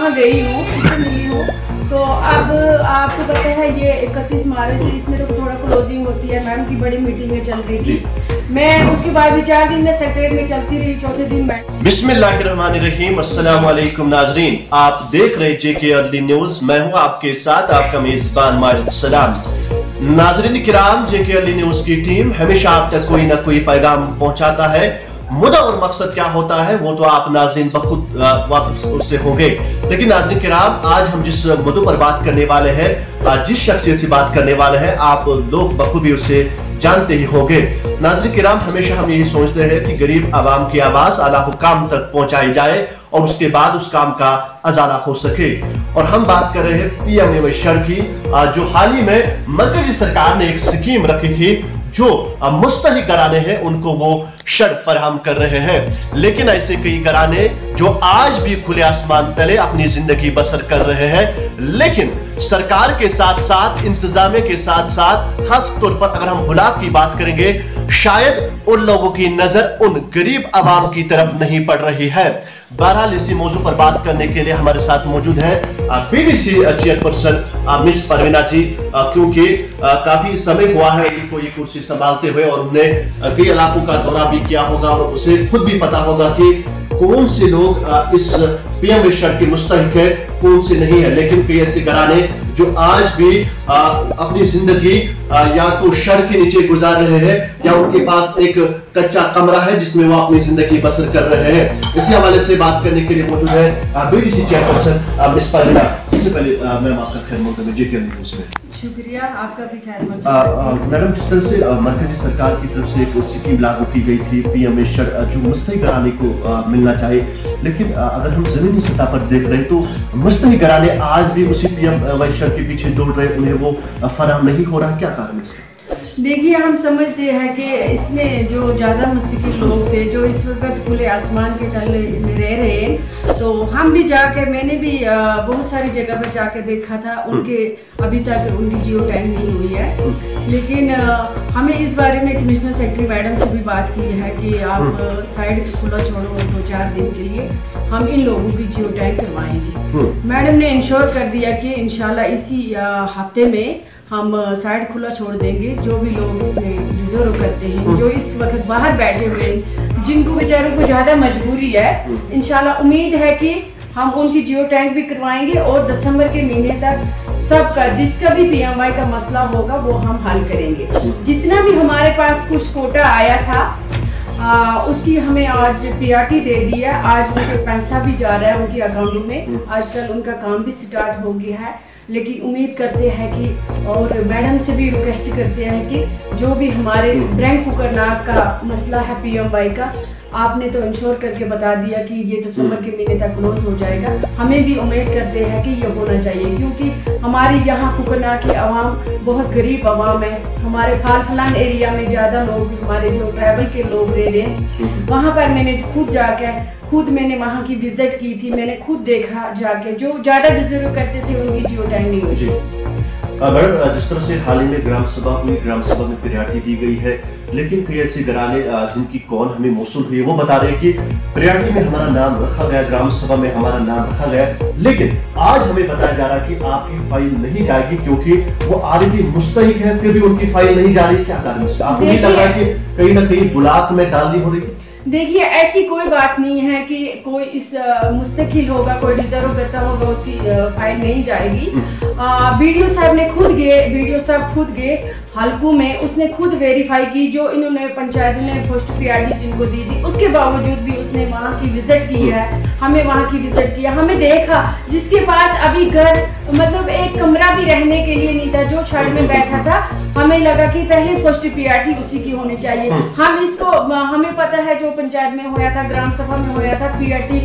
वहाँ गई हूँ, उससे मिली हूँ। तो अब आपको पता है ये 31 मार्च, इसमें तो थोड़ा क्लोजिंग होती है, मैम की बड़ी मीटिंगें चल रही थी। मैं उसके बाद भी 4 दिन में सेक्रेटरीट में चलती रही, चौथे दिन बैठ। बिस्मिल्लाहिर्रहमानिर्रहीम, अस्सलाम वालेकुम नाजरीन, आप देख रहे जेके अर्ली न्यूज। मैं हूं आपके साथ आपका मेजबान माजिद सलाम। नाजरीन किराम, जेके अर्ली न्यूज की टीम हमेशा आप तक कोई ना कोई पैगाम पहुंचाता है। मुद्दा और मकसद क्या होता है वो तो आप नाजरीन बखुद वाकिफ उससे होंगे। लेकिन नाजरीन किराम, आज हम जिस मुद्दों पर बात करने वाले हैं, जिस शख्सियत से बात करने वाले हैं, आप लोग बखूबी उसे जानते ही होंगे। नाज़रीन किराम, हमेशा हम यही सोचते हैं कि गरीब आवाम की आवाज आला हुकाम तक पहुंचाई जाए और उसके बाद उस काम का अजाला हो सके। और हम बात कर रहे हैं पीएम शर की, जो हाल ही में मरकजी सरकार ने एक स्कीम रखी थी, जो मुस्तहिक घराने हैं उनको वो शर फराहम कर रहे हैं। लेकिन ऐसे कई घराने जो आज भी खुले आसमान तले अपनी जिंदगी बसर कर रहे हैं, लेकिन सरकार के साथ साथ इंतजामिया के साथ साथ खास तौर पर अगर हम ब्लॉक की बात करेंगे, शायद उन लोगों की नजर उन गरीब आवाम की तरफ नहीं पड़ रही है। बहरहाल इसी मौजू पर बात करने के लिए हमारे साथ मौजूद है पीडीसी चेयरपर्सन मिस परवीना जी, क्योंकि काफी समय हुआ है उनको ये कुर्सी संभालते हुए और उन्होंने कई इलाकों का दौरा भी किया होगा और उसे खुद भी पता होगा कि कौन से लोग इस पीएम शर के मुस्तहिक है, कौन से नहीं है। लेकिन कई ऐसे घराने जो आज भी अपनी जिंदगी या तो शर के नीचे गुजार रहे हैं या उनके पास एक कच्चा कमरा है जिसमें वो अपनी जिंदगी बसर कर रहे हैं। इसी हवाले से बात करने के लिए मौजूद है बीडीसी चेयरपर्सन मिस परवीना। सबसे पहले मैम आपका खैर मकदम है जेके न्यूज़ में। शुक्रिया, आपका भी खैर मकदम। मैडम, जिस तरह से मरकजी सरकार की तरफ से एक स्कीम लागू की गई थी पीएम शर, जो मुस्तहिक घराने को मिलना चाहिए, लेकिन अगर हम जमीनी सतह पर देख रहे हैं तो मुस्तहिक घराने आज भी उसी पीएम शर के पीछे दौड़ रहे, उन्हें वो फराहम नहीं हो रहा, क्या कारण इसका? देखिए, हम समझते हैं कि इसमें जो ज़्यादा मुस्तकिल लोग थे, जो इस वक्त खुले आसमान के तले रह रहे हैं, तो हम भी जाकर, मैंने भी बहुत सारी जगह पर जाकर देखा था, उनके अभी तक उनकी जियो टैग नहीं हुई है। लेकिन हमें इस बारे में कमिश्नर सेक्रेटरी मैडम से भी बात की है कि आप साइड खुला छोड़ो 2-4 दिन के लिए, हम इन लोगों की जियो टैग करवाएंगे। मैडम ने इंश्योर कर दिया कि इंशाल्लाह इसी हफ्ते में हम साइड खुला छोड़ देंगे। जो भी लोग इसमें रिजर्व करते हैं, जो इस वक्त बाहर बैठे हुए हैं, जिनको बेचारों को ज़्यादा मजबूरी है, इंशाल्लाह उम्मीद है कि हम उनकी जियो टैग भी करवाएंगे और दिसंबर के महीने तक सबका, जिसका भी पीएमवाई का मसला होगा वो हम हल करेंगे। जितना भी हमारे पास कुछ कोटा आया था उसकी हमें आज पीआरटी दे दी है। आज उनके पैसा भी जा रहा है उनके अकाउंट में, आजकल उनका काम भी स्टार्ट हो गया है। लेकिन उम्मीद करते हैं कि, और मैडम से भी रिक्वेस्ट करते हैं कि जो भी हमारे ब्रैंक कुकरनाग का मसला है पीएमवाई का, आपने तो इंश्योर करके बता दिया कि ये दिसंबर के महीने तक क्लोज हो जाएगा। हमें भी उम्मीद करते हैं कि ये होना चाहिए, क्योंकि हमारी यहाँ कुकरनाग की आवाम बहुत गरीब आवाम है। हमारे फाल फलान एरिया में ज़्यादा लोग, हमारे जो ट्राइबल के लोग रह रहे हैं, वहाँ पर मैंने खुद मैंने वहाँ की विजिट की थी, मैंने खुद देखा जाके, जो ज़्यादा डिजर्व करते थे उनकी जियो टैग नहीं हुई। मैडम, जिस तरह से हाल ही में ग्राम सभा हुई, ग्राम सभा में प्रियॉरिटी दी गई है, लेकिन कई ऐसे घराने जिनकी कॉल हमें मौसूल हुई, वो बता रहे हैं कि प्रियॉरिटी में हमारा नाम रखा गया, ग्राम सभा में हमारा नाम रखा गया, लेकिन आज हमें बताया जा रहा है कि आपकी फाइल नहीं जाएगी क्योंकि वो ऑलरेडी मुस्तहिक है, फिर भी उनकी फाइल नहीं जा रही। क्या कारण इसका? आपको नहीं लग रहा है कि कहीं ना कहीं ब्लॉक में डालनी हो रही? देखिए, ऐसी कोई बात नहीं है कि कोई इस मुस्तकिल होगा, कोई डिजर्व करता होगा, उसकी फाइल नहीं जाएगी। बीडीओ साहब खुद गए हल्कों में, उसने खुद वेरीफाई की, जो इन्होंने पंचायत ने फर्स्ट प्रायोरिटी जिनको दी थी, उसके बावजूद भी उसने वहाँ की विजिट की है, हमें वहाँ की विजिट किया, हमें देखा जिसके पास अभी घर, मतलब एक कमरा भी रहने के लिए नहीं था, जो छड़ में बैठा था, हमें लगा कि पहले फर्स्ट प्रायोरिटी उसी की होनी चाहिए। हम इसको, हमें पता है जो पंचायत में होया था, ग्राम सभा में होया था, प्रायोरिटी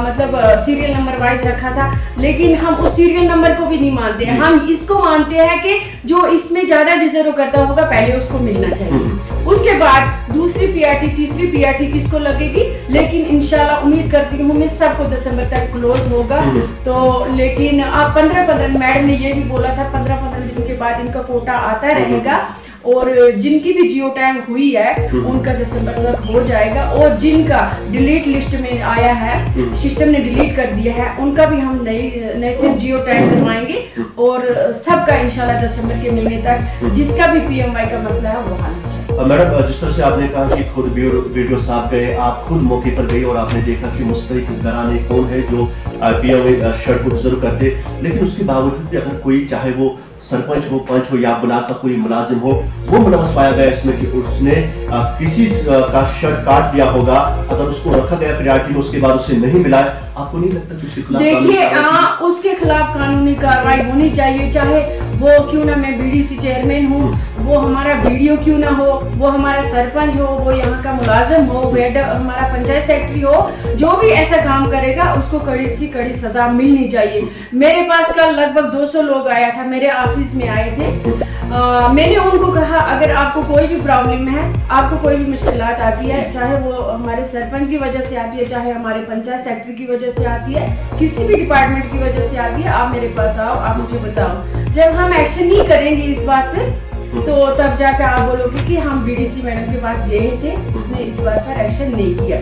मतलब सीरियल नंबर वाइज रखा था, लेकिन हम उस सीरियल नंबर को भी नहीं मानते हैं। हम इसको मानते हैं कि जो इसमें ज्यादा डिजर्व करता होगा पहले उसको मिलना चाहिए, उसके बाद दूसरी प्रायोरिटी, तीसरी प्रायोरिटी किसको लगेगी। लेकिन इंशाल्लाह उम्मीद करती हूँ मैं सबको दिसंबर तक क्लोज होगा। तो लेकिन आप 15-15, मैडम ने ये भी बोला था 15-15 दिन के बाद इनका कोटा आता रहेगा और जिनकी भी जियो टैग हुई है उनका दिसंबर तक हो जाएगा, और जिनका डिलीट लिस्ट में आया है, सिस्टम ने डिलीट कर दिया है, उनका भी हम नए से जियो टैग करवाएंगे और सबका इंशाल्लाह दिसंबर के महीने तक जिसका भी PMY का मसला है वो हल हो जाएगा। मैडम, जिस तरह से आपने कहा कि खुद वीडियो साहब गए, आप खुद मौके पर गए और आपने देखा कि मुस्तहिक घराने कौन है जो PMY शर्ट को डिजर्व करते, लेकिन उसके बावजूद भी अगर कोई चाहे वो सरपंच हो, पंच हो या ब्लॉक का कोई मुलाजिम हो, वो मुलवस पाया गया इसमें कि उसने किसी का शर्ट काट दिया होगा, अगर उसको रखा गया प्रायोरिटी में उसके बाद उसे नहीं मिला, आपको नहीं लगता कि उसके खिलाफ? देखिए, उसके खिलाफ कानूनी कार्रवाई होनी चाहिए, चाहे वो क्यों ना मैं BDC चेयरमैन हूँ, वो हमारा वीडियो क्यों ना हो, वो हमारा सरपंच हो, वो यहाँ का मुलाजिम हो, हमारा पंचायत सेक्रेटरी हो, जो भी ऐसा काम करेगा उसको कड़ी से कड़ी सजा मिलनी चाहिए। मेरे पास कल लगभग 200 लोग आया था, मेरे ऑफिस में आए थे। मैंने उनको कहा अगर आपको कोई भी प्रॉब्लम है, आपको कोई भी मुश्किलात आती है, चाहे वो हमारे सरपंच की वजह से आती है, चाहे हमारे पंचायत सेक्रेटरी की वजह से आती है, किसी भी डिपार्टमेंट की वजह से आती है, आप मेरे पास आओ, आप मुझे बताओ। जब हम एक्शन नहीं करेंगे इस बात पे तो तब जाकर आप बोलोगे कि हम BDC मैडम के पास गए थे, उसने इस बात पर एक्शन नहीं किया।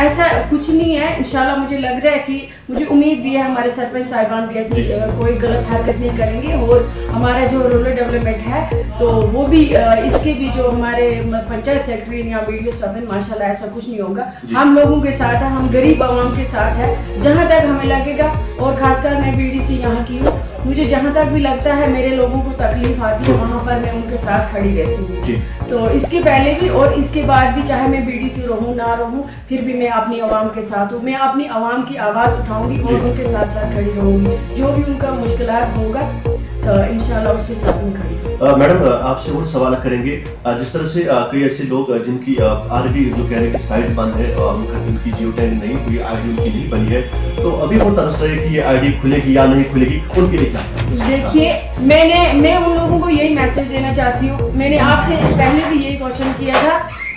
ऐसा कुछ नहीं है, इंशाल्लाह मुझे लग रहा है कि मुझे उम्मीद भी है हमारे सरपंच साहिबान भी ऐसी कोई गलत हरकत नहीं करेंगे, और हमारा जो रूरल डेवलपमेंट है तो वो भी इसके भी जो हमारे पंचायत सेक्रेटरी या BDO सब है, माशाल्लाह ऐसा कुछ नहीं होगा। हम लोगों के साथ है, हम गरीब आवाम के साथ है, जहाँ तक हमें लगेगा, और खासकर मैं BDC यहाँ की हूँ, मुझे जहाँ तक भी लगता है मेरे लोगों को तकलीफ आती है वहाँ पर मैं उनके साथ खड़ी रहती हूँ। तो इसके पहले भी और इसके बाद भी, चाहे मैं BDC रहूँ ना रहूँ, फिर भी मैं अपनी आवाम के साथ हूँ। मैं अपनी आवाम की आवाज़ उठाऊंगी और उनके साथ साथ खड़ी रहूंगी, जो भी उनका मुश्किलात होगा तो इंशाल्लाह उसके साथ में खड़ी। मैडम, आपसे और सवाल करेंगे, जिस तरह से कई ऐसे लोग जिनकी RD जो कह रहे हैं कि साइट बंद है और उनकी जियो टैग नहीं हुई, ID उनकी नहीं बनी है, तो अभी वो तरस रहे कि ये ID खुलेगी या नहीं खुलेगी, उनके लिए क्या? देखिए, मैं उन लोगों को यही मैसेज देना चाहती हूँ। मैंने आपसे पहले भी यही क्वेश्चन किया था,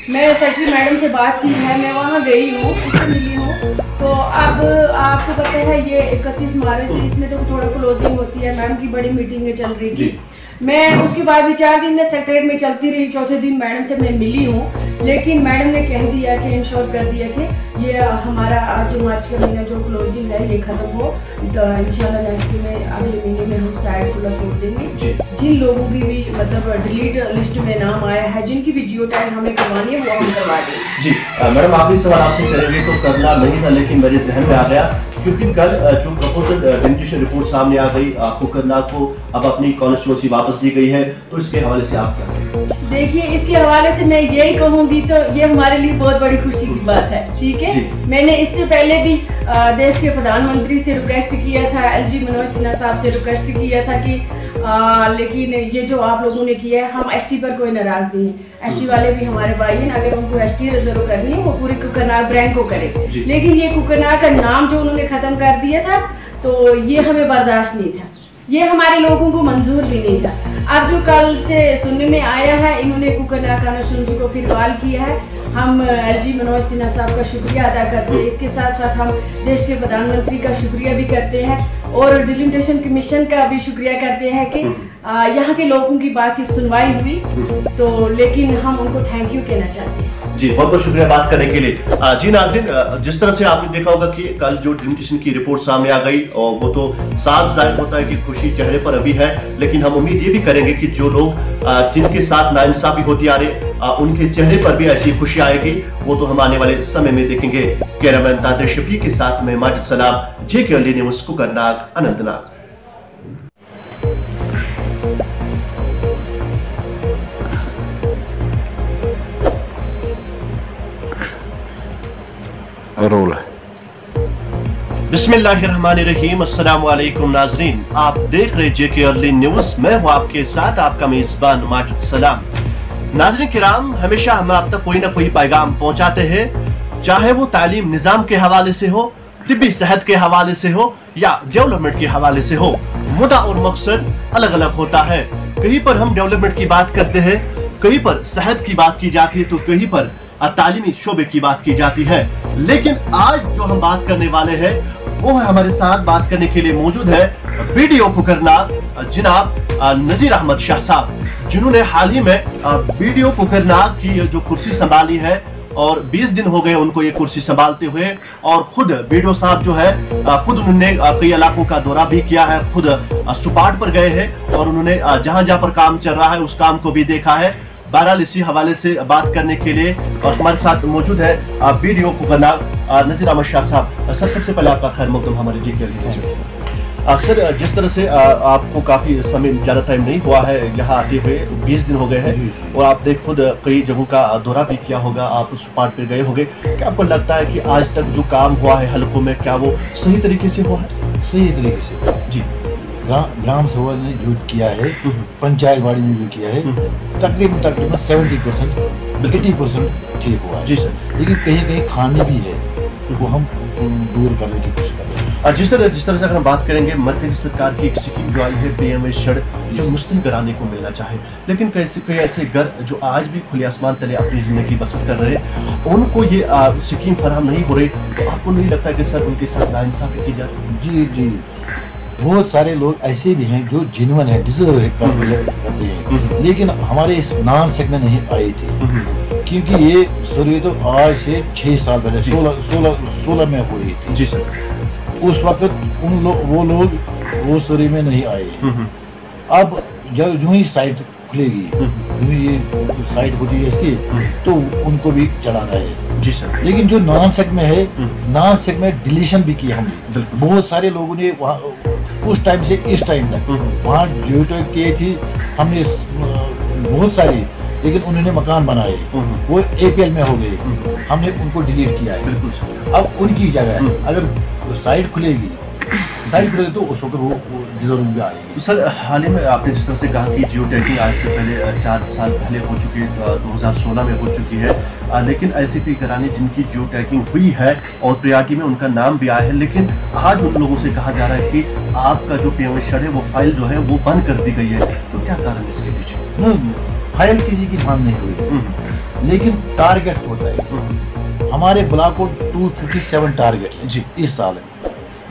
मैं सेक्रेटरी मैडम से बात की है, मैं वहाँ गई हूँ, उससे मिली हूँ। तो अब आपको पता है ये 31 मार्च, इसमें तो थोड़ा क्लोजिंग होती है, मैम की बड़ी मीटिंगें चल रही थी। मैं उसके बाद भी 4 दिन में सेक्रेटरीट में चलती रही, चौथे दिन मैडम से मैं मिली हूँ, लेकिन मैडम ने कह दिया कि इंश्योर कर दिया कि ये हमारा आज मार्च का महीना जो क्लोजिंग है ये खत्म हो, तो इंशाल्लाह नेक्स्ट में अगले महीने में हम साइट खुला छोड़ देंगे। जिन लोगों की भी मतलब डिलीट लिस्ट में नाम आया है, जिनकी भी जियो टैग हमें करवानी है वो हम करवा देंगे। जी मैडम, आखिरी सवाल आपसे करेंगे तो करना नहीं था, लेकिन मेरे जहन में आ गया क्योंकि कल जो प्रपोजल डेनिटेशन रिपोर्ट सामने आ गई, कोकरनाग को अब अपनी कॉन्स्टिट्यूंसी वापस दी गई है, तो इसके हवाले से आप क्या? देखिए, इसके हवाले से मैं यही कहूंगी तो ये हमारे लिए बहुत बड़ी खुशी की बात है, ठीक है। मैंने इससे पहले भी देश के प्रधानमंत्री से रिक्वेस्ट किया था, LG मनोज सिन्हा साहब से रिक्वेस्ट किया था कि लेकिन ये जो आप लोगों ने किया है, हम ST पर कोई नाराज नहीं है, ST वाले भी हमारे भाई हैं, अगर उनको ST रिजर्व करनी है वो पूरे कोकरनाग ब्रांड को करें, लेकिन ये कोकरनाग का नाम जो उन्होंने खत्म कर दिया था तो ये हमें बर्दाश्त नहीं था, ये हमारे लोगों को मंजूर भी नहीं था। अब जो कल से सुनने में आया है, इन्होंने कोकरनाग कॉन्स्टिट्यूंसी को फिर बहाल किया है, हम LG मनोज सिन्हा साहब का शुक्रिया अदा करते हैं। इसके साथ साथ हम देश के प्रधानमंत्री का शुक्रिया भी करते हैं और डिलिमिटेशन कमीशन का भी शुक्रिया करते हैं कि यहाँ के लोगों की बात की सुनवाई हुई, तो लेकिन हम उनको थैंक यू कहना चाहते हैं। जी बहुत बहुत शुक्रिया बात करने के लिए। जी नाज़रीन, जिस तरह से आपने देखा होगा कि कल जो डिलिमिटेशन की रिपोर्ट सामने आ गई और वो तो साफ जाहिर होता है कि खुशी चेहरे पर अभी है, लेकिन हम उम्मीद ये भी करेंगे कि जो लोग जिनके साथ नाइंसाफी होती आ रही उनके चेहरे पर भी ऐसी खुशी आएगी, वो तो हम आने वाले समय में देखेंगे। कैमरामैन तातिर शफीक के साथ मैं माजिद सलाम, JKLD न्यूज़ कोकरनाग, अनंतनाग। रोल बिस्मिल्लाहिर्रहमानिर्रहीम, अस्सलाम वालेकुम नाजरीन, आप देख रहे JKLD न्यूज़, मैं हूँ आपके साथ आपका मेजबान माजिद सलाम। नाज़रीन किराम, हमेशा हम आप तक कोई ना कोई पैगाम पहुँचाते हैं, चाहे वो तालीम निज़ाम के हवाले से हो, तिब्बी सेहत के हवाले से हो या डेवलपमेंट के हवाले से हो, मुद्दा और मकसद अलग अलग होता है। कहीं पर हम डेवलपमेंट की बात करते हैं, कहीं पर सेहत की बात की जाती है, तो कहीं पर तालीमी शोबे की बात की जाती है। लेकिन आज जो हम बात करने वाले हैं वो है हमारे साथ बात करने के लिए मौजूद है वीडियो कुकरनाग जनाब नजीर अहमद शाह साहब, जिन्होंने हाल ही में वीडियो कुकरनाग की जो कुर्सी संभाली है और 20 दिन हो गए उनको ये कुर्सी संभालते हुए। और खुद वीडियो साहब जो है खुद उन्होंने कई इलाकों का दौरा भी किया है, खुद सुपाट पर गए हैं और उन्होंने जहां जहां पर काम चल रहा है उस काम को भी देखा है। बहरहाल इसी हवाले से बात करने के लिए और हमारे साथ मौजूद है वीडियो कुकरनाग नजीर अहमद शाह साहब। सर, सबसे पहले आपका खैर मकदम हमारे जी के सर, जिस तरह से आपको काफी समय ज्यादा टाइम नहीं हुआ है यहाँ आते हुए, 20 दिन हो गए हैं और आपने खुद कई जगहों का दौरा भी किया होगा, आप सुपाट पे गए होंगे, क्या आपको लगता है कि आज तक जो काम हुआ है हलकों में क्या वो सही तरीके से हुआ है? सही तरीके से जी। ग्राम सभा ने जो किया है, पंचायत बाड़ी ने जो किया है, तकरीबन 70% 80% ठीक हुआ है जी सर। लेकिन कहीं कहीं खामी भी है, वो हम दूर करने की कोशिश कर रहे हैं। जिस तरह से अगर हम बात करेंगे, मरकजी सरकार की एक स्कीम जो आई है PMA शड़, जो मुस्लिम घराने को मिलना चाहे, लेकिन कई ऐसे घर जो आज भी खुले आसमान तले अपनी जिंदगी बसर कर रहे हैं, उनको ये स्कीम फराहम नहीं हो रही, तो आपको नहीं लगता कि सर उनके साथ नाइंसाफी की जा रही? जी जी, बहुत सारे लोग ऐसे भी हैं जो जिनवन है, डिजर्व करते हैं, लेकिन हमारे इस नान सेक्ट में नहीं आए थे, क्योंकि ये सर्वे तो आज से 6 साल पहले 16 में हुई थी जी सर। उस वक्त वो लोग वो सर्वे में नहीं आए। अब जब जो ही साइट खुलेगी, जो ये साइट होती है इसकी, तो उनको भी चढ़ाना है जी सर। लेकिन जो नॉन सेक्ट में है, नॉन सेक्ट में डिलीशन भी की हमने, बहुत सारे लोगों ने वहाँ उस टाइम से इस टाइम तक वहाँ जो किए थी हमने बहुत सारी, लेकिन उन्होंने मकान बनाए, वो APL में हो गए, हमने उनको डिलीट किया है। अब उनकी जगह अगर साइट खुलेगी तो उस वक्त वो डिजर्व भी आएगी। सर, हाल ही में आपने जिस तरह से कहा कि जियो टैगिंग आज से पहले 4 साल पहले हो चुकी है, 2016 में हो चुकी है, लेकिन ऐसे कई घराने जिनकी जियो टैगिंग हुई है और प्रायोरिटी में उनका नाम भी आया है, लेकिन आज उन लोगों से कहा जा रहा है कि आपका जो PMA शड़ है वो फाइल जो है वो बंद कर दी गई है, तो क्या कारण इसके पीछे? फाइल किसी की बंद नहीं हुई है, लेकिन टारगेट होता है। हमारे ब्लॉक को 257 टारगेट है जी इस साल,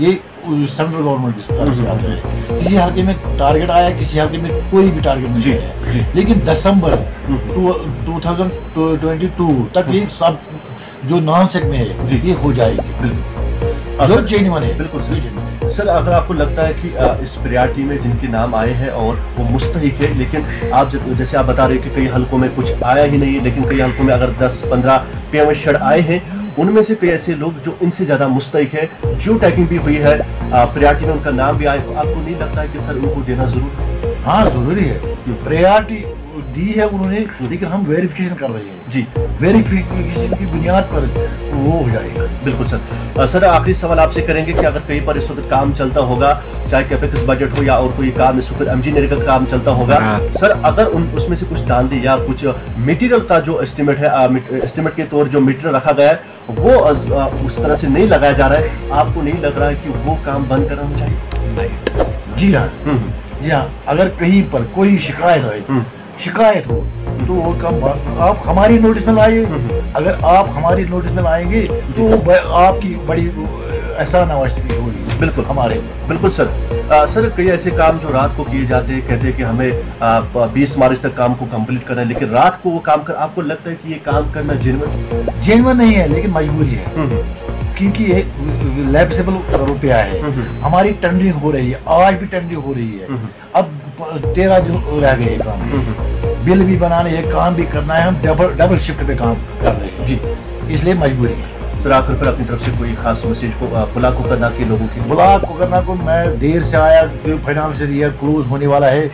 ये सेंट्रल गवर्नमेंट की तरफ से आता है। किसी हल्के में टारगेट आया, किसी हल्के में कोई भी टारगेट नहीं आया, लेकिन दिसंबर 2022 तक ये सब जो नॉन सेक्ट में है ये हो जाएगी। बिल्कुल सर, अगर आपको लगता है कि इस प्रायोरिटी में जिनके नाम आए हैं और वो मुस्तहिक है, लेकिन आप जैसे आप बता रहे हैं कि कई हलकों में कुछ आया ही नहीं है, लेकिन कई हलकों में अगर 10-15 PMA शड़ आए हैं, उनमें से कई ऐसे लोग जो इनसे ज्यादा मुस्तहिक है, जियो टैगिंग भी हुई है, प्रायोरिटी में उनका नाम भी आया, तो आपको नहीं लगता है कि सर उनको देना जरूर है? हाँ, जरूरी है। प्रायोरिटी दी है उन्होंने, लेकिन हम वेरिफिकेशन कर रहे हैं जी, वेरिफिकेशन की बुनियाद पर वो हो जाएगा। बिल्कुल सर। सर, आखिरी सवाल आपसे करेंगे कि अगर कहीं पर इस वक्त काम चलता होगा, चाहे कैपेक्स बजट हो या और कोई काम, इस वक्त MG का काम चलता होगा, सर अगर उसमें से कुछ दांदी या कुछ मटेरियल का जो एस्टिमेट है, एस्टिमेट के तौर जो मटेरियल रखा गया है वो उस तरह से नहीं लगाया जा रहा है, आपको नहीं लग रहा है कि वो काम बंद करना चाहिए? जी हाँ, जी हाँ। अगर कहीं पर कोई शिकायत हो तो वो काम आप हमारी नोटिस में लाइए। अगर आप हमारी नोटिस में लाएंगे तो आपकी बड़ी एहसान नवाज़ी होगी। बिल्कुल हमारे बिल्कुल सर। सर, कई ऐसे काम जो रात को किए जाते हैं, कहते हैं कि हमें 20 मार्च तक काम को कंप्लीट करना है, लेकिन रात को वो काम कर, आपको लगता है कि ये काम करना जेन्युइन नहीं है, लेकिन मजबूरी है, क्योंकि ये लैप्सेबल रुपया है। हमारी टेंडरिंग हो रही है, आज भी टेंडरिंग हो रही है, अब 13 दिन रह गए काम, बिल भी बनाने हैं, काम भी करना है, हम डबल शिफ्ट पे काम कर रहे हैं जी, इसलिए मजबूरी है। सर, आखिर पर अपनी तरफ से कोई खास मैसेज को ब्लॉक कुकरनाग के लोगों की? ब्लॉक कुकरनाग को मैं देर से आया, फाइनेंशियल ईयर क्लोज होने वाला है,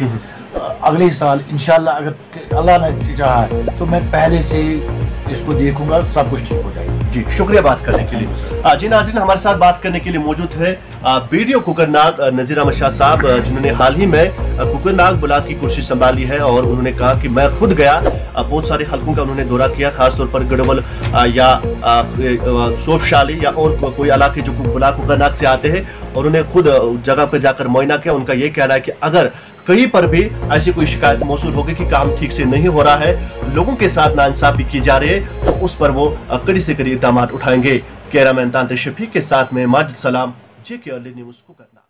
अगले साल इंशाल्लाह अगर अल्लाह ने चाहा तो मैं पहले से इसको देखूंगा, सब कुछ ठीक हो जाएगा जी। शुक्रिया बात करने के लिए। जी नाज़रीन, हमारे साथ बात करने के लिए मौजूद है वीडियो कुकरनाग नजीर अहमद शाह साहब, जिन्होंने हाल ही में कुकरनाग ब्लॉक की कुर्सी संभाली है और उन्होंने कहा कि मैं खुद गया, बहुत सारे हलकों का उन्होंने दौरा किया, खासतौर पर गढ़वल या सोपशाली या और कोई इलाके जो ब्लॉक कुकरनाग से आते हैं, और उन्हें खुद जगह पर जाकर मुआयना किया। उनका ये कहना है कि अगर कहीं पर भी ऐसी कोई शिकायत मौसूल होगी कि काम ठीक से नहीं हो रहा है, लोगों के साथ नाइंसाफी की जा रही है, तो उस पर वो कड़ी से कड़ी इक़दाम उठाएंगे। कैमरामैन तांत्रिक शफीक के साथ में माजिद सलाम। जेके अर्ली न्यूज को करना।